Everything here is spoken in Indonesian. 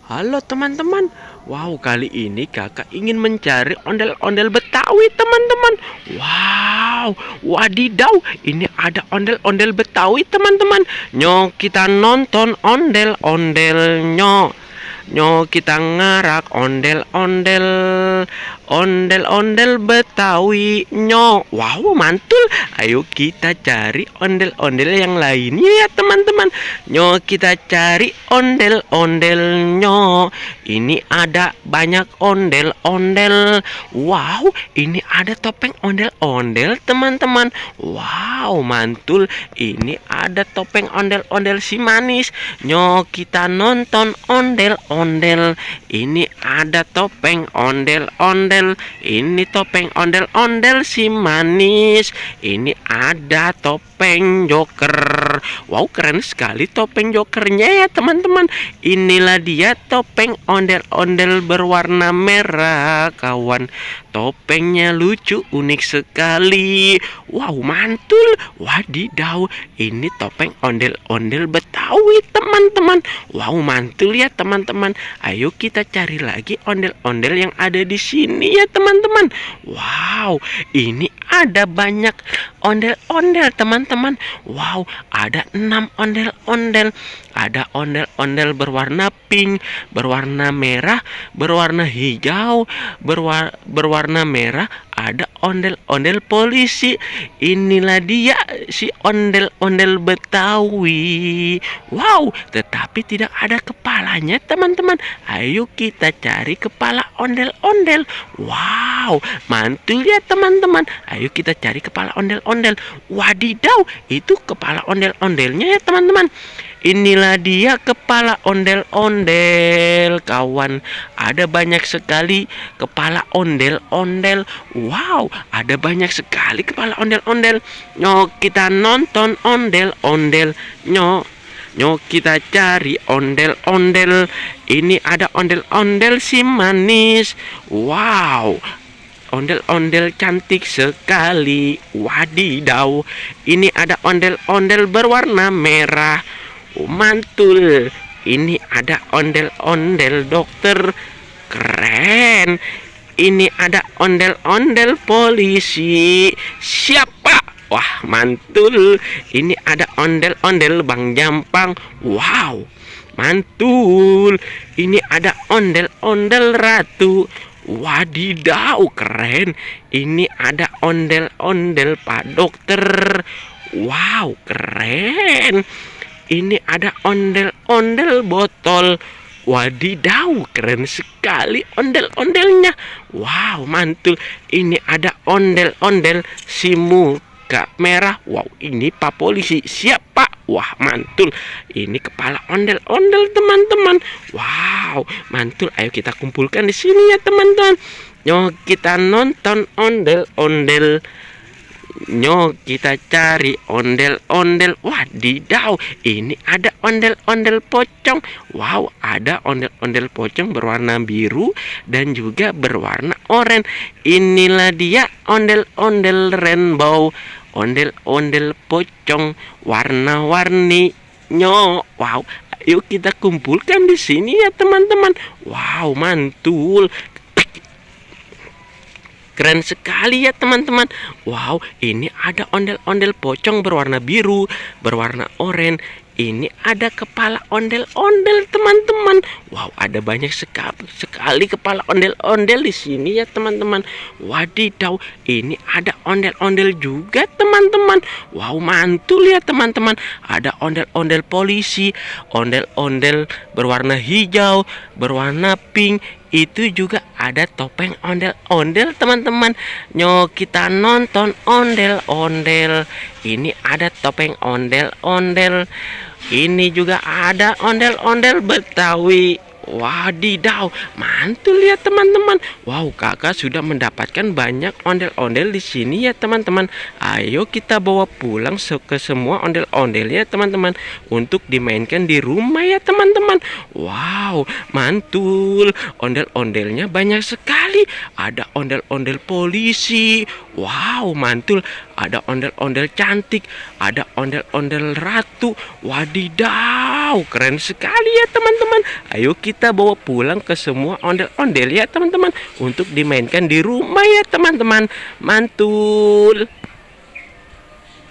Halo teman-teman. Wow, kali ini kakak ingin mencari ondel-ondel Betawi teman-teman. Wow, wadidaw, ini ada ondel-ondel Betawi teman-teman. Kita nonton ondel-ondelnya. Kita ngarak ondel-ondel. Ondel-ondel Betawi. Wow, mantul. Ayo kita cari ondel-ondel yang lainnya ya teman-teman. Kita cari ondel-ondelnya. Ini ada banyak ondel-ondel. Wow, ini ada topeng ondel-ondel teman-teman. Wow, mantul. Ini ada topeng ondel-ondel si manis. Kita nonton ondel-ondel. Ini ada topeng ondel-ondel. Ini topeng ondel-ondel si manis. Ini ada topeng joker. Wow, keren sekali topeng jokernya ya teman-teman. Inilah dia topeng ondel-ondel berwarna merah kawan. Topengnya lucu, unik sekali. Wow, mantul. Wadidaw, ini topeng ondel-ondel Betawi teman-teman. Wow, mantul ya teman-teman. Ayo kita cari lagi ondel-ondel yang ada di sini ya teman-teman. Wow, ini ada banyak ondel-ondel teman-teman. Wow, ada 6 ondel-ondel. Ada ondel-ondel berwarna pink, berwarna merah, berwarna hijau, berwarna merah. Ada ondel-ondel polisi. Inilah dia si ondel-ondel Betawi. Wow, tetapi tidak ada kepalanya teman-teman. Ayo kita cari kepala ondel-ondel. Wow, mantul ya teman-teman. Ayo kita cari kepala ondel-ondel. Wadidaw, itu kepala ondel-ondelnya ya teman-teman. Inilah dia kepala ondel-ondel kawan. Ada banyak sekali kepala ondel-ondel. Wow, ada banyak sekali kepala ondel-ondel. Kita nonton ondel-ondel. Kita cari ondel-ondel. Ini ada ondel-ondel si manis. Wow, ondel-ondel cantik sekali. Wadidaw, ini ada ondel-ondel berwarna merah. Mantul. Ini ada ondel-ondel dokter. Keren. Ini ada ondel-ondel polisi. Siapa? Wah, mantul. Ini ada ondel-ondel Bang Jampang. Wow, mantul. Ini ada ondel-ondel ratu. Wadidaw, keren. Ini ada ondel-ondel Pak Dokter. Wow, keren. Ini ada ondel-ondel botol. Wadidaw, keren sekali ondel-ondelnya. Wow, mantul. Ini ada ondel-ondel si muka merah. Wow, ini Pak Polisi. Siap Pak? Wah, mantul. Ini kepala ondel-ondel teman-teman. Wow, mantul. Ayo kita kumpulkan di sini ya teman-teman. Kita nonton ondel-ondel. Kita cari ondel-ondel. Wadidaw, ini ada ondel-ondel pocong. Wow, ada ondel-ondel pocong berwarna biru dan juga berwarna oranye. Inilah dia ondel-ondel rainbow. Ondel-ondel pocong warna-warni. Wow, ayo kita kumpulkan di sini ya teman-teman. Wow, mantul. Keren sekali ya teman-teman. Wow, ini ada ondel-ondel pocong berwarna biru, berwarna oranye. Ini ada kepala ondel-ondel teman-teman. Wow, ada banyak sekali kepala ondel-ondel di sini ya teman-teman. Wadidaw, ini ada ondel-ondel juga teman-teman. Wow, mantul ya teman-teman. Ada ondel-ondel polisi, ondel-ondel berwarna hijau, berwarna pink. Itu juga ada topeng ondel-ondel teman-teman. Kita nonton ondel-ondel. Ini ada topeng ondel-ondel. Ini juga ada ondel-ondel Betawi. Wadidaw, mantul ya teman-teman. Wow, kakak sudah mendapatkan banyak ondel-ondel di sini ya teman-teman. Ayo kita bawa pulang ke semua ondel-ondel ya teman-teman, untuk dimainkan di rumah ya teman-teman. Wow, mantul. Ondel-ondelnya banyak sekali. Ada ondel-ondel polisi. Wow, mantul. ada ondel-ondel cantik, ada ondel-ondel ratu. Wadidaw, keren sekali ya teman-teman. Ayo kita bawa pulang ke semua ondel-ondel ya teman-teman, untuk dimainkan di rumah ya teman-teman. Mantul.